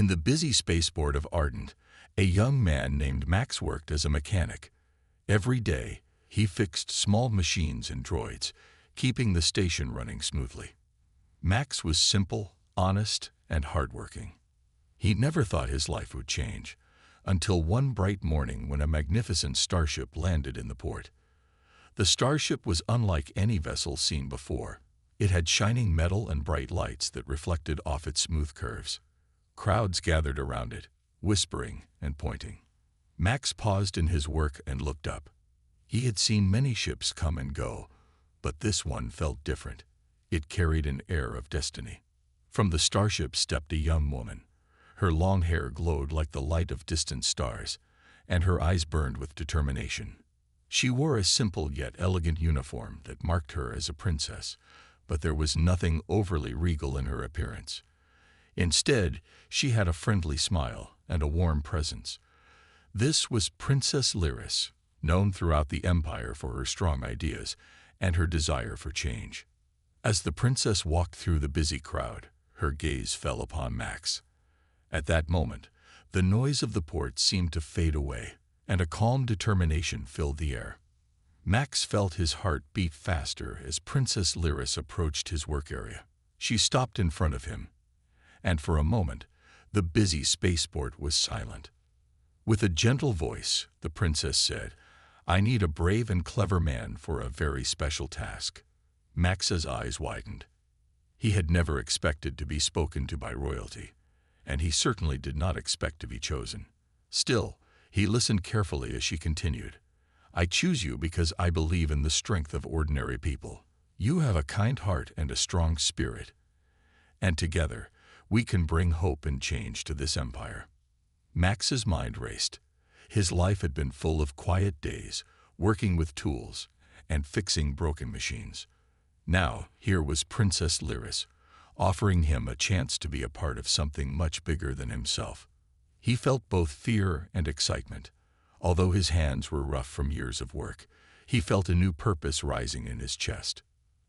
In the busy spaceport of Ardent, a young man named Max worked as a mechanic. Every day, he fixed small machines and droids, keeping the station running smoothly. Max was simple, honest, and hardworking. He never thought his life would change, until one bright morning when a magnificent starship landed in the port. The starship was unlike any vessel seen before. It had shining metal and bright lights that reflected off its smooth curves. Crowds gathered around it, whispering and pointing. Max paused in his work and looked up. He had seen many ships come and go, but this one felt different. It carried an air of destiny. From the starship stepped a young woman. Her long hair glowed like the light of distant stars, and her eyes burned with determination. She wore a simple yet elegant uniform that marked her as a princess, but there was nothing overly regal in her appearance. Instead, she had a friendly smile and a warm presence. This was Princess Lyris, known throughout the Empire for her strong ideas and her desire for change. As the princess walked through the busy crowd, her gaze fell upon Max. At that moment, the noise of the port seemed to fade away, and a calm determination filled the air. Max felt his heart beat faster as Princess Lyris approached his work area. She stopped in front of him, and for a moment, the busy spaceport was silent. With a gentle voice, the princess said, "I need a brave and clever man for a very special task." Max's eyes widened. He had never expected to be spoken to by royalty, and he certainly did not expect to be chosen. Still, he listened carefully as she continued, "I choose you because I believe in the strength of ordinary people. You have a kind heart and a strong spirit, and together, we can bring hope and change to this empire." Max's mind raced. His life had been full of quiet days, working with tools and fixing broken machines. Now, here was Princess Lyris, offering him a chance to be a part of something much bigger than himself. He felt both fear and excitement. Although his hands were rough from years of work, he felt a new purpose rising in his chest.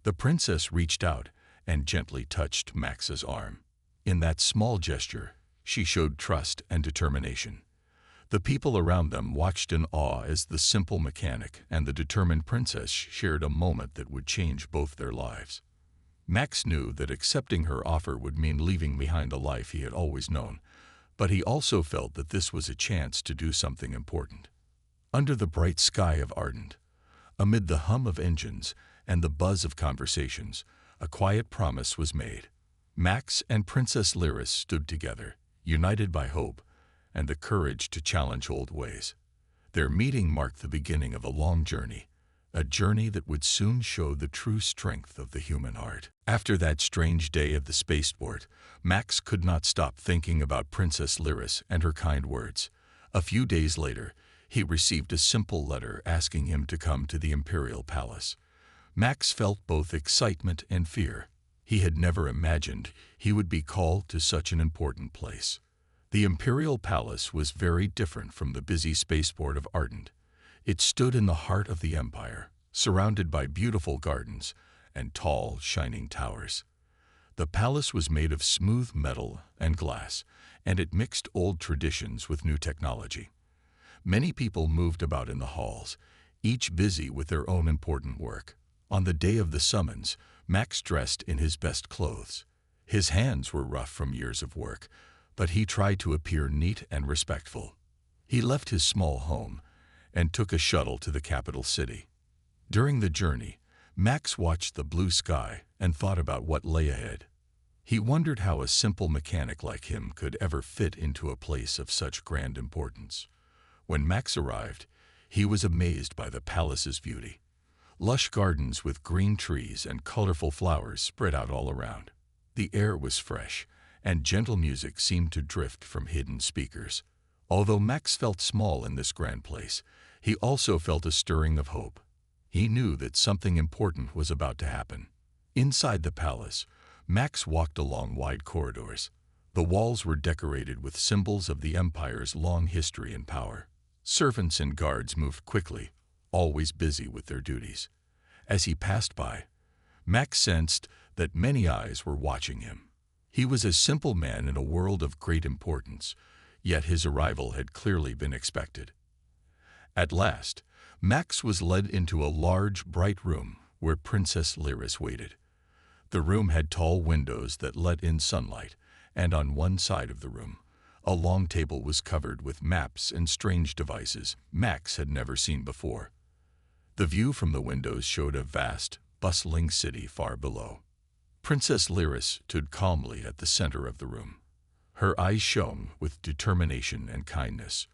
The princess reached out and gently touched Max's arm. In that small gesture, she showed trust and determination. The people around them watched in awe as the simple mechanic and the determined princess shared a moment that would change both their lives. Max knew that accepting her offer would mean leaving behind a life he had always known, but he also felt that this was a chance to do something important. Under the bright sky of Ardent, amid the hum of engines and the buzz of conversations, a quiet promise was made. Max and Princess Lyris stood together, united by hope and the courage to challenge old ways. Their meeting marked the beginning of a long journey, a journey that would soon show the true strength of the human heart. After that strange day at the spaceport, Max could not stop thinking about Princess Lyris and her kind words. A few days later, he received a simple letter asking him to come to the Imperial Palace. Max felt both excitement and fear. He had never imagined he would be called to such an important place. The Imperial Palace was very different from the busy spaceport of Ardent. It stood in the heart of the Empire, surrounded by beautiful gardens and tall, shining towers. The palace was made of smooth metal and glass, and it mixed old traditions with new technology. Many people moved about in the halls, each busy with their own important work. On the day of the summons, Max dressed in his best clothes. His hands were rough from years of work, but he tried to appear neat and respectful. He left his small home and took a shuttle to the capital city. During the journey, Max watched the blue sky and thought about what lay ahead. He wondered how a simple mechanic like him could ever fit into a place of such grand importance. When Max arrived, he was amazed by the palace's beauty. Lush gardens with green trees and colorful flowers spread out all around. The air was fresh, and gentle music seemed to drift from hidden speakers. Although Max felt small in this grand place, he also felt a stirring of hope. He knew that something important was about to happen. Inside the palace, Max walked along wide corridors. The walls were decorated with symbols of the Empire's long history and power. Servants and guards moved quickly, always busy with their duties. As he passed by, Max sensed that many eyes were watching him. He was a simple man in a world of great importance, yet his arrival had clearly been expected. At last, Max was led into a large, bright room where Princess Lyris waited. The room had tall windows that let in sunlight, and on one side of the room, a long table was covered with maps and strange devices Max had never seen before. The view from the windows showed a vast, bustling city far below. Princess Lyris stood calmly at the center of the room. Her eyes shone with determination and kindness.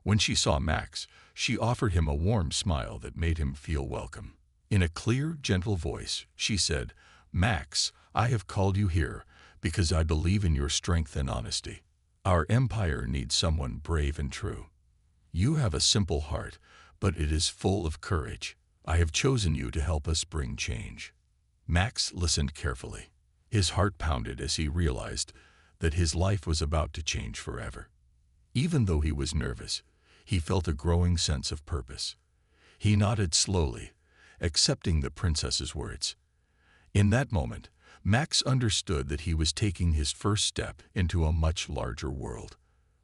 When she saw Max, she offered him a warm smile that made him feel welcome. In a clear, gentle voice, she said, "Max, I have called you here because I believe in your strength and honesty. Our empire needs someone brave and true. You have a simple heart, but it is full of courage. I have chosen you to help us bring change." Max listened carefully. His heart pounded as he realized that his life was about to change forever. Even though he was nervous, he felt a growing sense of purpose. He nodded slowly, accepting the princess's words. In that moment, Max understood that he was taking his first step into a much larger world.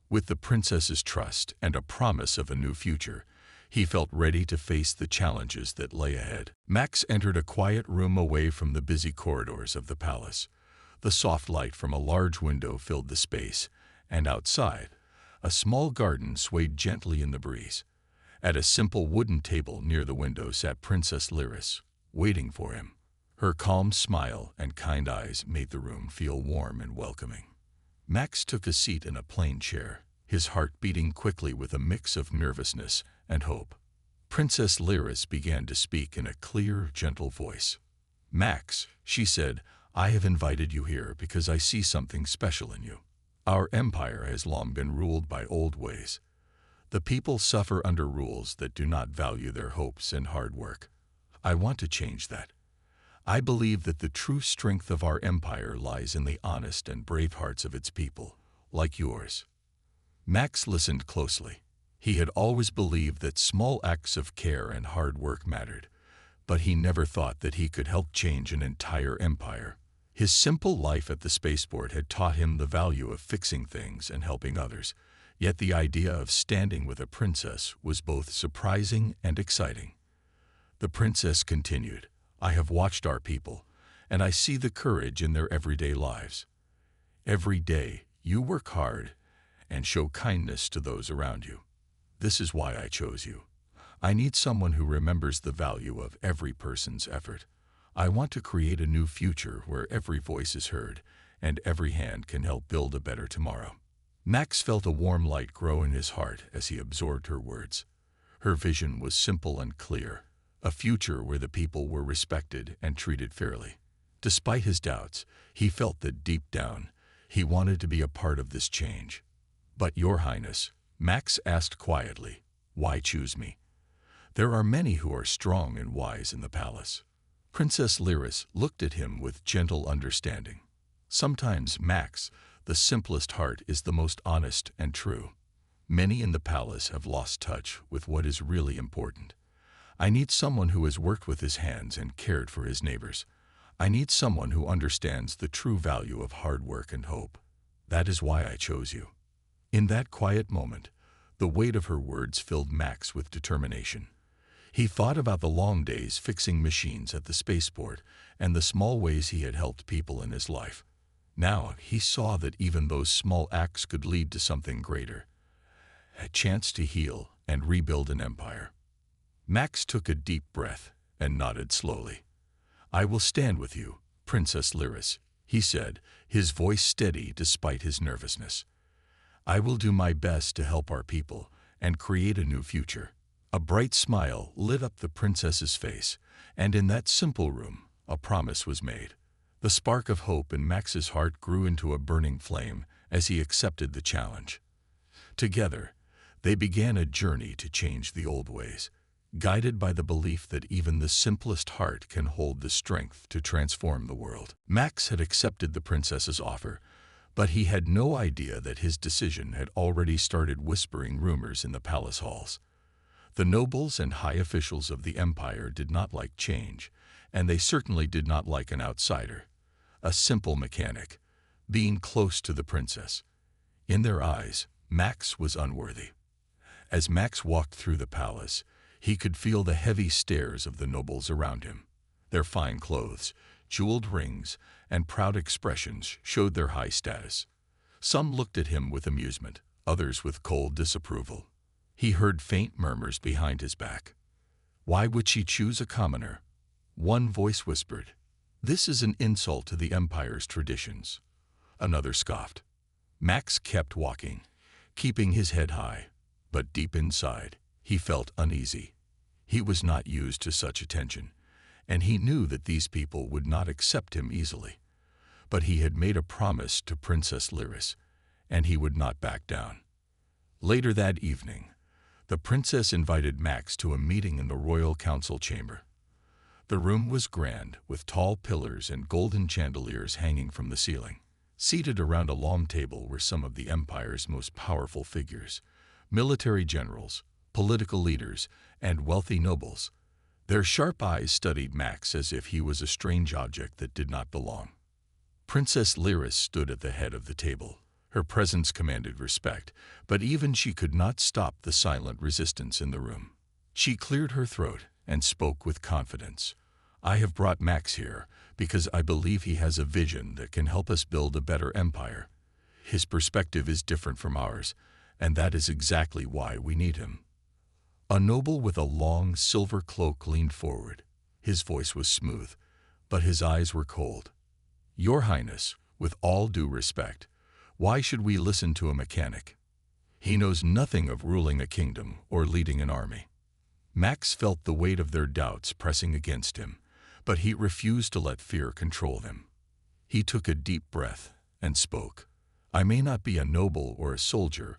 With the princess's trust and a promise of a new future, he felt ready to face the challenges that lay ahead. Max entered a quiet room away from the busy corridors of the palace. The soft light from a large window filled the space, and outside, a small garden swayed gently in the breeze. At a simple wooden table near the window sat Princess Lyris, waiting for him. Her calm smile and kind eyes made the room feel warm and welcoming. Max took a seat in a plain chair, his heart beating quickly with a mix of nervousness and hope. Princess Lyris began to speak in a clear, gentle voice. "Max," she said, "I have invited you here because I see something special in you. Our empire has long been ruled by old ways. The people suffer under rules that do not value their hopes and hard work. I want to change that. I believe that the true strength of our empire lies in the honest and brave hearts of its people, like yours." Max listened closely. He had always believed that small acts of care and hard work mattered, but he never thought that he could help change an entire empire. His simple life at the spaceport had taught him the value of fixing things and helping others, yet the idea of standing with a princess was both surprising and exciting. The princess continued, "I have watched our people, and I see the courage in their everyday lives. Every day, you work hard and show kindness to those around you. This is why I chose you. I need someone who remembers the value of every person's effort. I want to create a new future where every voice is heard and every hand can help build a better tomorrow." Max felt a warm light grow in his heart as he absorbed her words. Her vision was simple and clear, a future where the people were respected and treated fairly. Despite his doubts, he felt that deep down, he wanted to be a part of this change. "But Your Highness," Max asked quietly, "why choose me? There are many who are strong and wise in the palace." Princess Lyris looked at him with gentle understanding. "Sometimes, Max, the simplest heart is the most honest and true. Many in the palace have lost touch with what is really important. I need someone who has worked with his hands and cared for his neighbors. I need someone who understands the true value of hard work and hope. That is why I chose you." In that quiet moment, the weight of her words filled Max with determination. He thought about the long days fixing machines at the spaceport and the small ways he had helped people in his life. Now he saw that even those small acts could lead to something greater, a chance to heal and rebuild an empire. Max took a deep breath and nodded slowly. "I will stand with you, Princess Lyris," he said, his voice steady despite his nervousness. "I will do my best to help our people and create a new future." A bright smile lit up the princess's face, and in that simple room, a promise was made. The spark of hope in Max's heart grew into a burning flame as he accepted the challenge. Together, they began a journey to change the old ways, guided by the belief that even the simplest heart can hold the strength to transform the world. Max had accepted the princess's offer, but he had no idea that his decision had already started whispering rumors in the palace halls. The nobles and high officials of the empire did not like change, and they certainly did not like an outsider, a simple mechanic, being close to the princess. In their eyes, Max was unworthy. As Max walked through the palace, he could feel the heavy stares of the nobles around him. Their fine clothes, jeweled rings, and proud expressions showed their high status. Some looked at him with amusement, others with cold disapproval. He heard faint murmurs behind his back. Why would she choose a commoner? One voice whispered, "This is an insult to the Empire's traditions." Another scoffed. Max kept walking, keeping his head high, but deep inside, he felt uneasy. He was not used to such attention, and he knew that these people would not accept him easily. But he had made a promise to Princess Lyris, and he would not back down. Later that evening, the princess invited Max to a meeting in the royal council chamber. The room was grand, with tall pillars and golden chandeliers hanging from the ceiling. Seated around a long table were some of the Empire's most powerful figures, military generals, political leaders, and wealthy nobles. Their sharp eyes studied Max as if he was a strange object that did not belong. Princess Lyris stood at the head of the table. Her presence commanded respect, but even she could not stop the silent resistance in the room. She cleared her throat and spoke with confidence. "I have brought Max here because I believe he has a vision that can help us build a better empire. His perspective is different from ours, and that is exactly why we need him." A noble with a long silver cloak leaned forward. His voice was smooth, but his eyes were cold. "Your Highness, with all due respect, why should we listen to a mechanic? He knows nothing of ruling a kingdom or leading an army." Max felt the weight of their doubts pressing against him, but he refused to let fear control him. He took a deep breath and spoke. "I may not be a noble or a soldier,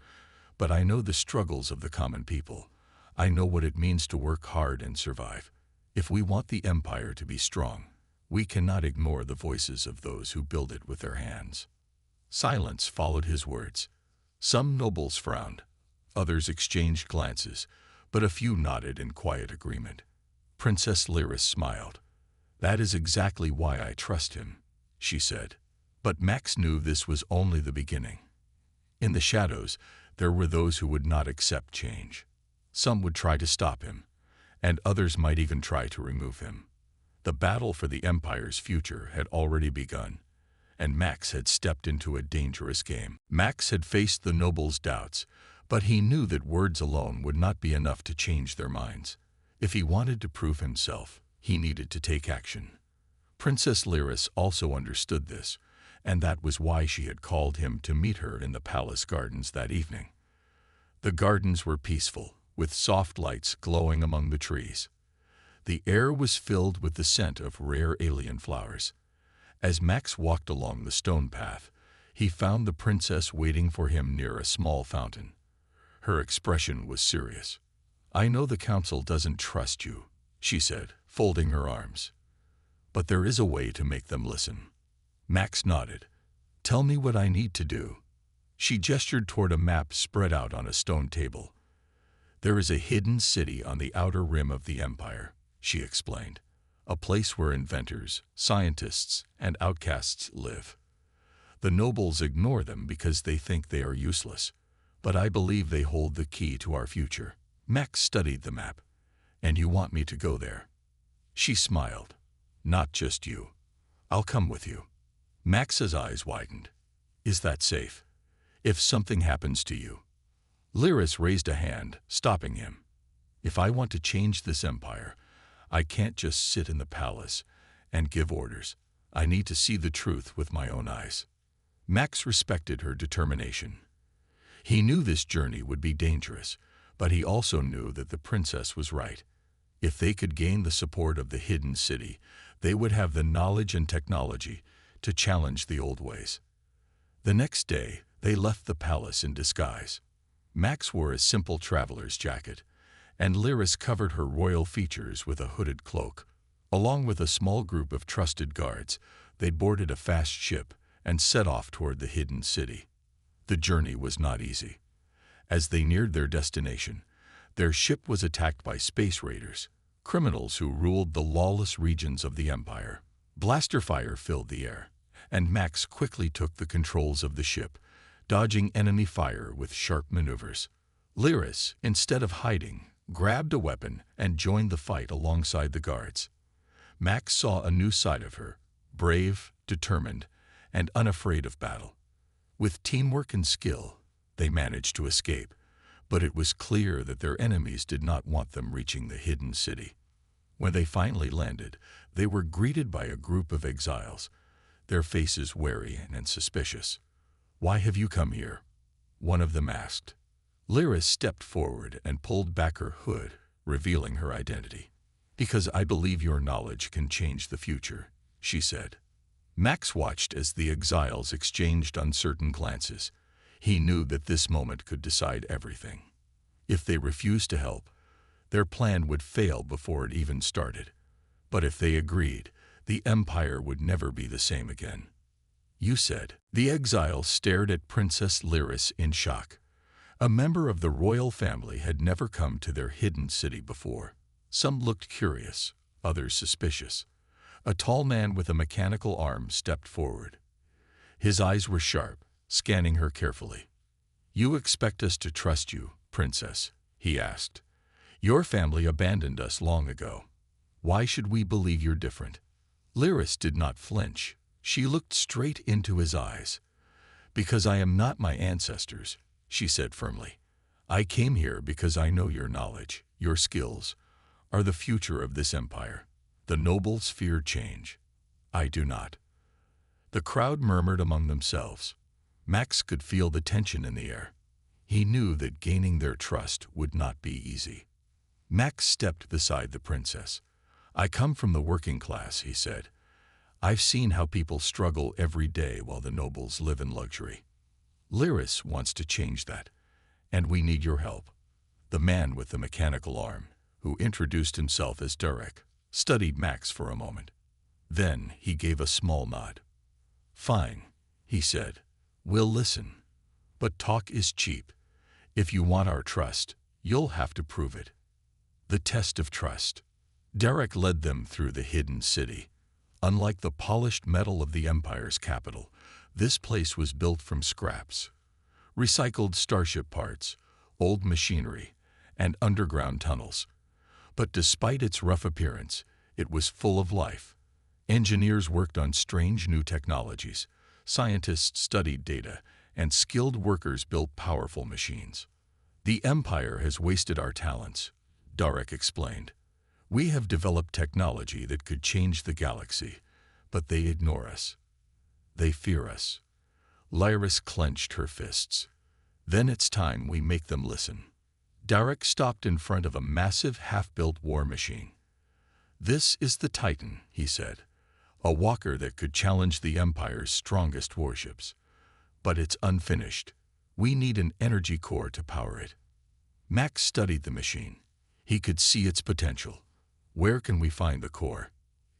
but I know the struggles of the common people. I know what it means to work hard and survive. If we want the empire to be strong, we cannot ignore the voices of those who build it with their hands." Silence followed his words. Some nobles frowned, others exchanged glances, but a few nodded in quiet agreement. Princess Lyris smiled. "That is exactly why I trust him," she said. But Max knew this was only the beginning. In the shadows, there were those who would not accept change. Some would try to stop him, and others might even try to remove him. The battle for the Empire's future had already begun, and Max had stepped into a dangerous game. Max had faced the nobles' doubts, but he knew that words alone would not be enough to change their minds. If he wanted to prove himself, he needed to take action. Princess Lyris also understood this, and that was why she had called him to meet her in the palace gardens that evening. The gardens were peaceful, with soft lights glowing among the trees. The air was filled with the scent of rare alien flowers. As Max walked along the stone path, he found the princess waiting for him near a small fountain. Her expression was serious. "I know the council doesn't trust you," she said, folding her arms. "But there is a way to make them listen." Max nodded. "Tell me what I need to do." She gestured toward a map spread out on a stone table. "There is a hidden city on the outer rim of the empire," she explained. "A place where inventors, scientists, and outcasts live. The nobles ignore them because they think they are useless, but I believe they hold the key to our future." Max studied the map. "And you want me to go there?" She smiled. "Not just you. I'll come with you." Max's eyes widened. "Is that safe? If something happens to you?" Lyris raised a hand, stopping him. "If I want to change this empire, I can't just sit in the palace and give orders. I need to see the truth with my own eyes." Max respected her determination. He knew this journey would be dangerous, but he also knew that the princess was right. If they could gain the support of the hidden city, they would have the knowledge and technology to challenge the old ways. The next day, they left the palace in disguise. Max wore a simple traveler's jacket, and Lyris covered her royal features with a hooded cloak. Along with a small group of trusted guards, they boarded a fast ship and set off toward the hidden city. The journey was not easy. As they neared their destination, their ship was attacked by space raiders, criminals who ruled the lawless regions of the empire. Blaster fire filled the air, and Max quickly took the controls of the ship, dodging enemy fire with sharp maneuvers. Lyris, instead of hiding, grabbed a weapon and joined the fight alongside the guards. Max saw a new side of her, brave, determined, and unafraid of battle. With teamwork and skill, they managed to escape, but it was clear that their enemies did not want them reaching the hidden city. When they finally landed, they were greeted by a group of exiles, their faces wary and suspicious. "Why have you come here?" one of them asked. Lyris stepped forward and pulled back her hood, revealing her identity. "Because I believe your knowledge can change the future," she said. Max watched as the exiles exchanged uncertain glances. He knew that this moment could decide everything. If they refused to help, their plan would fail before it even started. But if they agreed, the Empire would never be the same again. "You said." The exiles stared at Princess Lyris in shock. A member of the royal family had never come to their hidden city before. Some looked curious, others suspicious. A tall man with a mechanical arm stepped forward. His eyes were sharp, scanning her carefully. "You expect us to trust you, Princess?" he asked. "Your family abandoned us long ago. Why should we believe you're different?" Lyris did not flinch. She looked straight into his eyes. "Because I am not my ancestors," she said firmly. "I came here because I know your knowledge, your skills, are the future of this empire. The nobles fear change. I do not." The crowd murmured among themselves. Max could feel the tension in the air. He knew that gaining their trust would not be easy. Max stepped beside the princess. "I come from the working class," he said. "I've seen how people struggle every day while the nobles live in luxury. Lyris wants to change that, and we need your help." The man with the mechanical arm, who introduced himself as Derek, studied Max for a moment. Then he gave a small nod. "Fine," he said. "We'll listen. But talk is cheap. If you want our trust, you'll have to prove it." The test of trust. Derek led them through the hidden city. Unlike the polished metal of the Empire's capital, this place was built from scraps, recycled starship parts, old machinery, and underground tunnels. But despite its rough appearance, it was full of life. Engineers worked on strange new technologies, scientists studied data, and skilled workers built powerful machines. "The Empire has wasted our talents," Derek explained. "We have developed technology that could change the galaxy, but they ignore us. They fear us." Lyris clenched her fists. "Then it's time we make them listen." Derek stopped in front of a massive half-built war machine. "This is the Titan," he said, "a walker that could challenge the Empire's strongest warships. But it's unfinished. We need an energy core to power it." Max studied the machine. He could see its potential. "Where can we find the core?"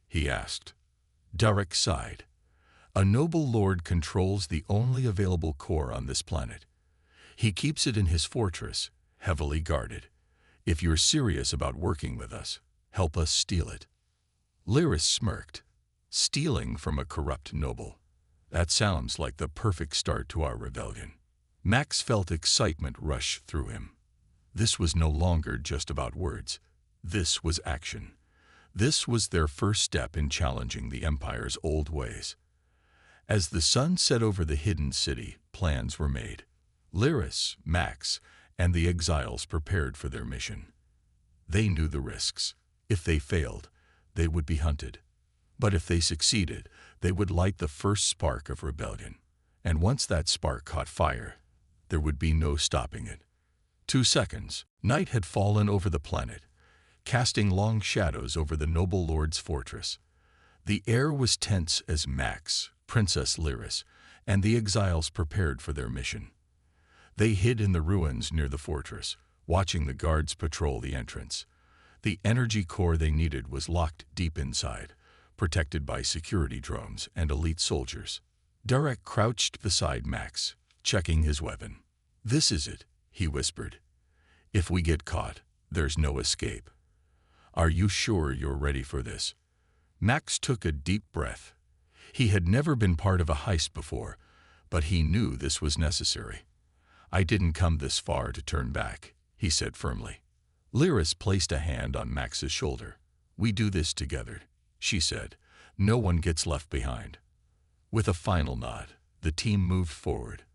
he asked. Derek sighed. "A noble lord controls the only available core on this planet. He keeps it in his fortress, heavily guarded. If you're serious about working with us, help us steal it." Lyris smirked. "Stealing from a corrupt noble. That sounds like the perfect start to our rebellion." Max felt excitement rush through him. This was no longer just about words. This was action. This was their first step in challenging the Empire's old ways. As the sun set over the hidden city, plans were made. Lyris, Max, and the exiles prepared for their mission. They knew the risks. If they failed, they would be hunted. But if they succeeded, they would light the first spark of rebellion. And once that spark caught fire, there would be no stopping it. 2 seconds, night had fallen over the planet, casting long shadows over the noble lord's fortress. The air was tense as Max, Princess Lyris, and the exiles prepared for their mission. They hid in the ruins near the fortress, watching the guards patrol the entrance. The energy core they needed was locked deep inside, protected by security drones and elite soldiers. Derek crouched beside Max, checking his weapon. "This is it," he whispered. "If we get caught, there's no escape. Are you sure you're ready for this?" Max took a deep breath. He had never been part of a heist before, but he knew this was necessary. "I didn't come this far to turn back," he said firmly. Lyris placed a hand on Max's shoulder. "We do this together," she said. "No one gets left behind." With a final nod, the team moved forward.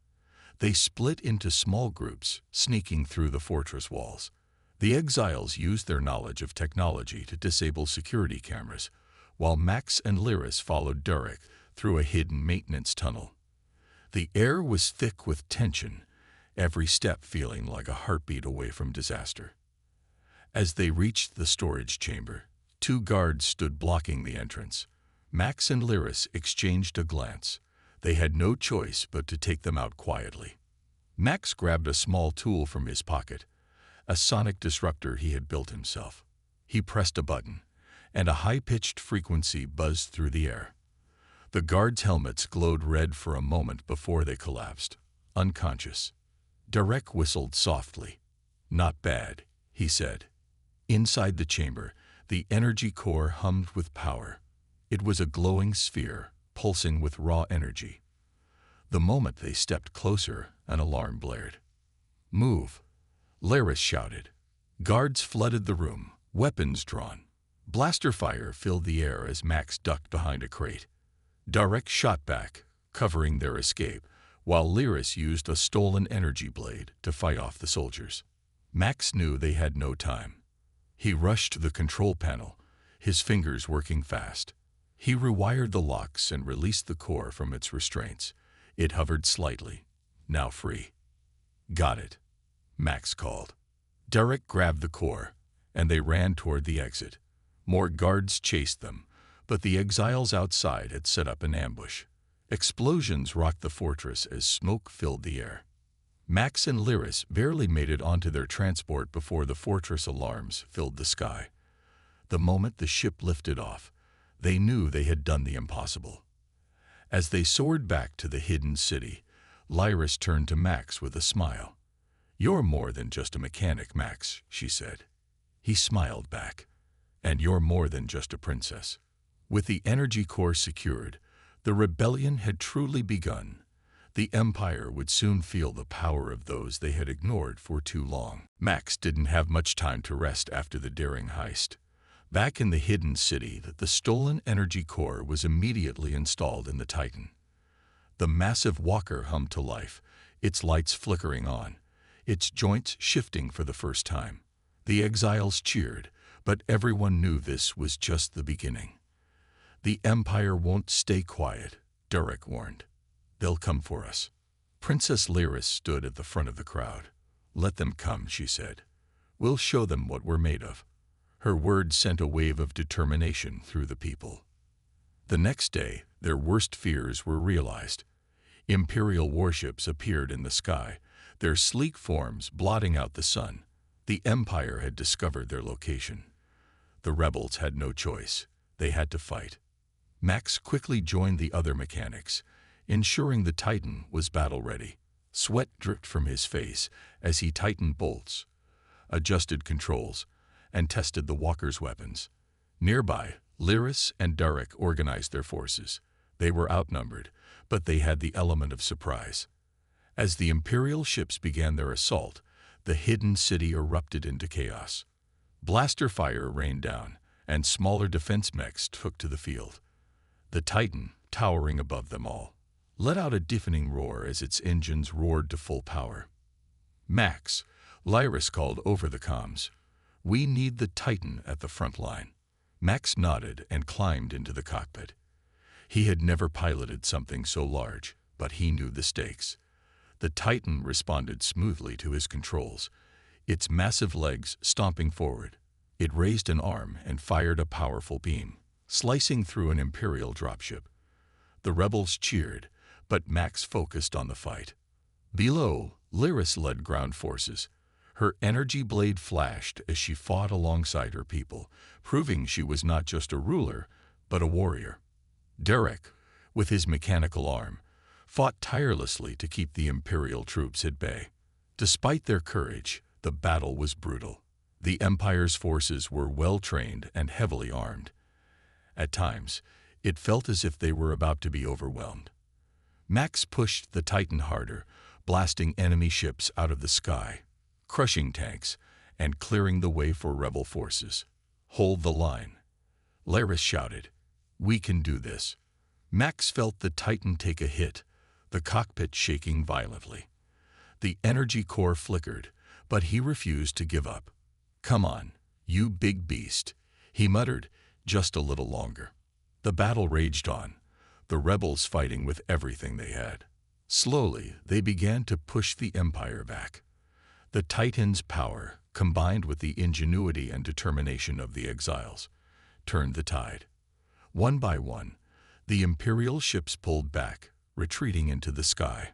They split into small groups, sneaking through the fortress walls. The exiles used their knowledge of technology to disable security cameras, while Max and Lyris followed Derek through a hidden maintenance tunnel. The air was thick with tension, every step feeling like a heartbeat away from disaster. As they reached the storage chamber, 2 guards stood blocking the entrance. Max and Lyris exchanged a glance. They had no choice but to take them out quietly. Max grabbed a small tool from his pocket, a sonic disruptor he had built himself. He pressed a button, and a high-pitched frequency buzzed through the air. The guards' helmets glowed red for a moment before they collapsed, unconscious. Derek whistled softly. "Not bad," he said. Inside the chamber, the energy core hummed with power. It was a glowing sphere, pulsing with raw energy. The moment they stepped closer, an alarm blared. "Move!" Lyris shouted. Guards flooded the room, weapons drawn. Blaster fire filled the air as Max ducked behind a crate. Derek shot back, covering their escape, while Lyris used a stolen energy blade to fight off the soldiers. Max knew they had no time. He rushed to the control panel, his fingers working fast. He rewired the locks and released the core from its restraints. It hovered slightly, now free. "Got it," Max called. Derek grabbed the core, and they ran toward the exit. More guards chased them, but the exiles outside had set up an ambush. Explosions rocked the fortress as smoke filled the air. Max and Lyris barely made it onto their transport before the fortress alarms filled the sky. The moment the ship lifted off, they knew they had done the impossible. As they soared back to the hidden city, Lyris turned to Max with a smile. "You're more than just a mechanic, Max," she said. He smiled back. "And you're more than just a princess." With the energy core secured, the rebellion had truly begun. The Empire would soon feel the power of those they had ignored for too long. Max didn't have much time to rest after the daring heist. Back in the hidden city, the stolen energy core was immediately installed in the Titan. The massive walker hummed to life, its lights flickering on, its joints shifting for the first time. The exiles cheered, but everyone knew this was just the beginning. "The Empire won't stay quiet," Derek warned. "They'll come for us." Princess Lyris stood at the front of the crowd. "Let them come," she said. "We'll show them what we're made of." Her words sent a wave of determination through the people. The next day, their worst fears were realized. Imperial warships appeared in the sky, their sleek forms blotting out the sun. The Empire had discovered their location. The rebels had no choice. They had to fight. Max quickly joined the other mechanics, ensuring the Titan was battle-ready. Sweat dripped from his face as he tightened bolts, adjusted controls, and tested the walkers' weapons. Nearby, Lyris and Derek organized their forces. They were outnumbered, but they had the element of surprise. As the Imperial ships began their assault, the hidden city erupted into chaos. Blaster fire rained down, and smaller defense mechs took to the field. The Titan, towering above them all, let out a deafening roar as its engines roared to full power. "Max," Lyris called over the comms, "we need the Titan at the front line." Max nodded and climbed into the cockpit. He had never piloted something so large, but he knew the stakes. The Titan responded smoothly to his controls, its massive legs stomping forward. It raised an arm and fired a powerful beam, slicing through an Imperial dropship. The rebels cheered, but Max focused on the fight. Below, Lyris led ground forces. Her energy blade flashed as she fought alongside her people, proving she was not just a ruler, but a warrior. Derek, with his mechanical arm, fought tirelessly to keep the Imperial troops at bay. Despite their courage, the battle was brutal. The Empire's forces were well-trained and heavily armed. At times, It felt as if they were about to be overwhelmed. Max pushed the Titan harder, blasting enemy ships out of the sky, crushing tanks, and clearing the way for rebel forces. "Hold the line," Laris shouted. "We can do this." Max felt the Titan take a hit, the cockpit shaking violently. The energy core flickered, but he refused to give up. "Come on, you big beast," he muttered, "just a little longer." The battle raged on, the rebels fighting with everything they had. Slowly, they began to push the Empire back. The Titan's power, combined with the ingenuity and determination of the exiles, turned the tide. One by one, the Imperial ships pulled back, retreating into the sky.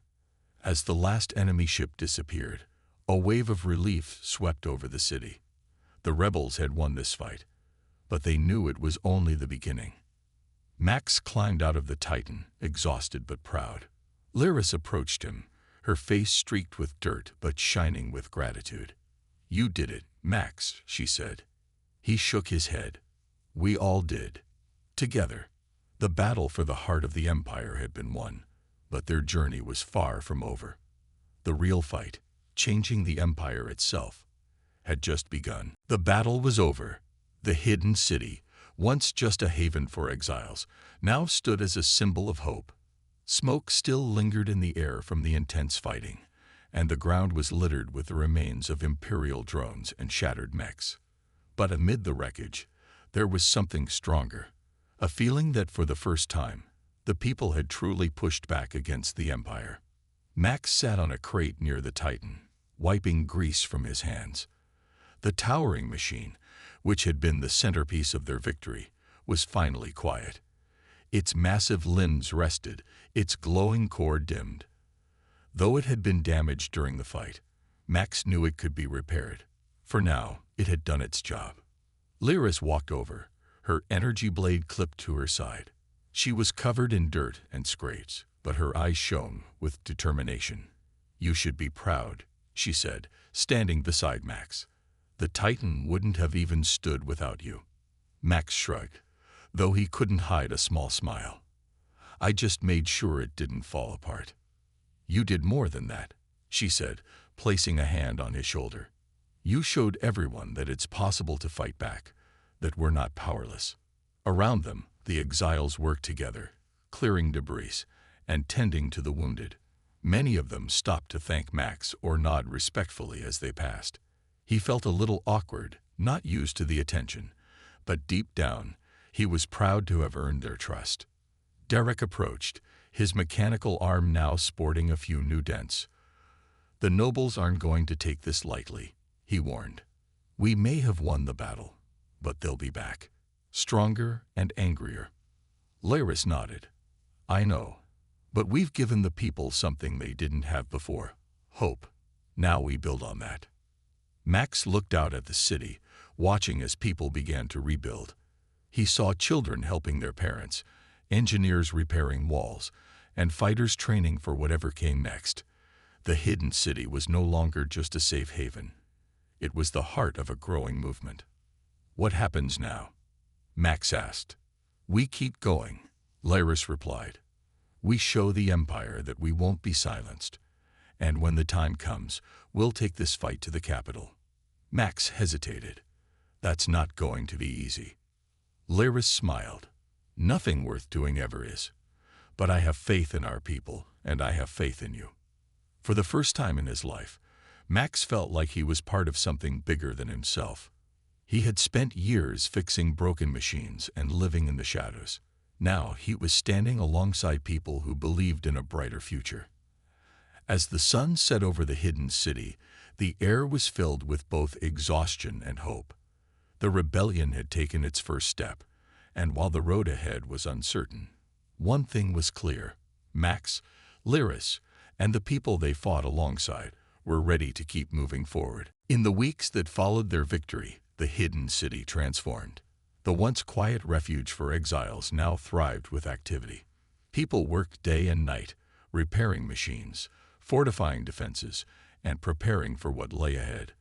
As the last enemy ship disappeared, a wave of relief swept over the city. The rebels had won this fight, but they knew it was only the beginning. Max climbed out of the Titan, exhausted but proud. Laris approached him, her face streaked with dirt but shining with gratitude. "You did it, Max," she said. He shook his head. "We all did. Together." The battle for the heart of the Empire had been won, but their journey was far from over. The real fight, changing the Empire itself, had just begun. The battle was over. The hidden city, once just a haven for exiles, now stood as a symbol of hope. Smoke still lingered in the air from the intense fighting, and the ground was littered with the remains of Imperial drones and shattered mechs. But amid the wreckage, there was something stronger, a feeling that for the first time, the people had truly pushed back against the Empire. Max sat on a crate near the Titan, wiping grease from his hands. The towering machine, which had been the centerpiece of their victory, was finally quiet. Its massive limbs rested, its glowing core dimmed. Though it had been damaged during the fight, Max knew it could be repaired. For now, it had done its job. Laris walked over, her energy blade clipped to her side. She was covered in dirt and scrapes, but her eyes shone with determination. "You should be proud," she said, standing beside Max. "The Titan wouldn't have even stood without you." Max shrugged, though he couldn't hide a small smile. "I just made sure it didn't fall apart." "You did more than that," she said, placing a hand on his shoulder. "You showed everyone that it's possible to fight back, that we're not powerless." Around them, the exiles worked together, clearing debris and tending to the wounded. Many of them stopped to thank Max or nod respectfully as they passed. He felt a little awkward, not used to the attention, but deep down, he was proud to have earned their trust. Derek approached, his mechanical arm now sporting a few new dents. "The nobles aren't going to take this lightly," he warned. "We may have won the battle, but they'll be back, stronger and angrier." Laris nodded. "I know, but we've given the people something they didn't have before, hope. Now we build on that." Max looked out at the city, watching as people began to rebuild. He saw children helping their parents, engineers repairing walls, and fighters training for whatever came next. The hidden city was no longer just a safe haven. It was the heart of a growing movement. "What happens now?" Max asked. "We keep going," Laris replied. "We show the Empire that we won't be silenced. And when the time comes, we'll take this fight to the capital." Max hesitated. "That's not going to be easy." Laris smiled. "Nothing worth doing ever is. But I have faith in our people, and I have faith in you." For the first time in his life, Max felt like he was part of something bigger than himself. He had spent years fixing broken machines and living in the shadows. Now he was standing alongside people who believed in a brighter future. As the sun set over the hidden city, the air was filled with both exhaustion and hope. The rebellion had taken its first step, and while the road ahead was uncertain, one thing was clear: Max, Laris, and the people they fought alongside were ready to keep moving forward. In the weeks that followed their victory, the hidden city transformed. The once quiet refuge for exiles now thrived with activity. People worked day and night, repairing machines, fortifying defenses, and preparing for what lay ahead.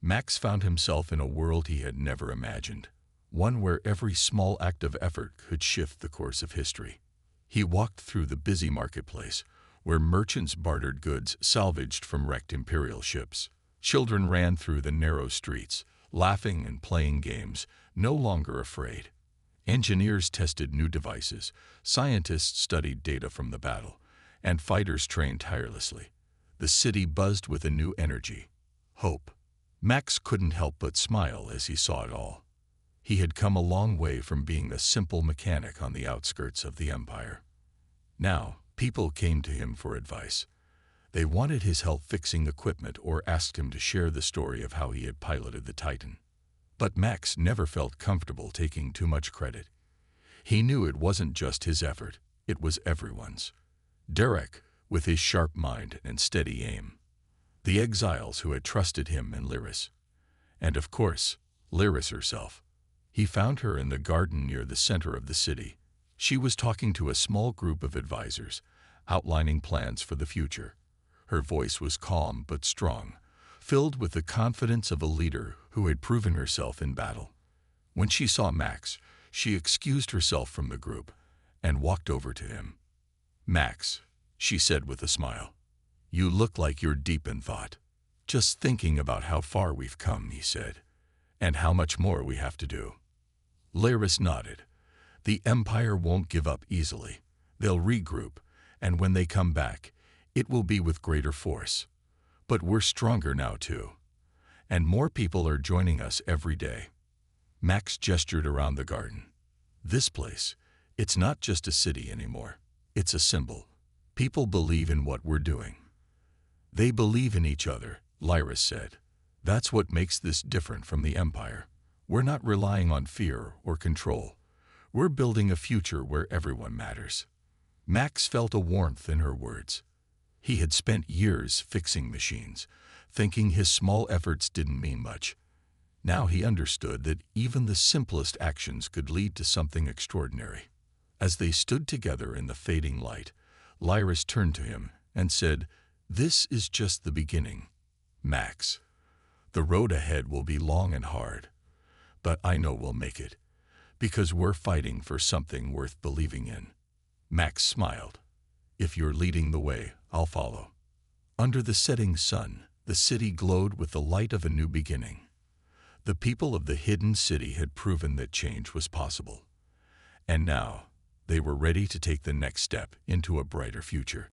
Max found himself in a world he had never imagined, one where every small act of effort could shift the course of history. He walked through the busy marketplace, where merchants bartered goods salvaged from wrecked imperial ships. Children ran through the narrow streets, laughing and playing games, no longer afraid. Engineers tested new devices, scientists studied data from the battle, and fighters trained tirelessly. The city buzzed with a new energy, hope. Max couldn't help but smile as he saw it all. He had come a long way from being a simple mechanic on the outskirts of the empire. Now, people came to him for advice. They wanted his help fixing equipment or asked him to share the story of how he had piloted the Titan. But Max never felt comfortable taking too much credit. He knew it wasn't just his effort, it was everyone's. Derek, with his sharp mind and steady aim. The exiles who had trusted him and Lyris. And of course, Lyris herself. He found her in the garden near the center of the city. She was talking to a small group of advisors, outlining plans for the future. Her voice was calm but strong, filled with the confidence of a leader who had proven herself in battle. When she saw Max, she excused herself from the group and walked over to him. "Max," she said with a smile, "you look like you're deep in thought." "Just thinking about how far we've come," he said, "and how much more we have to do." Lyris nodded. "The Empire won't give up easily. They'll regroup, and when they come back, it will be with greater force. But we're stronger now too. And more people are joining us every day." Max gestured around the garden. "This place, it's not just a city anymore. It's a symbol. People believe in what we're doing." "They believe in each other," Lyris said. "That's what makes this different from the Empire. We're not relying on fear or control. We're building a future where everyone matters." Max felt a warmth in her words. He had spent years fixing machines, thinking his small efforts didn't mean much. Now he understood that even the simplest actions could lead to something extraordinary. As they stood together in the fading light, Lyris turned to him and said, "This is just the beginning, Max. The road ahead will be long and hard, but I know we'll make it, because we're fighting for something worth believing in." Max smiled. "If you're leading the way, I'll follow." Under the setting sun, the city glowed with the light of a new beginning. The people of the hidden city had proven that change was possible. And now, they were ready to take the next step into a brighter future.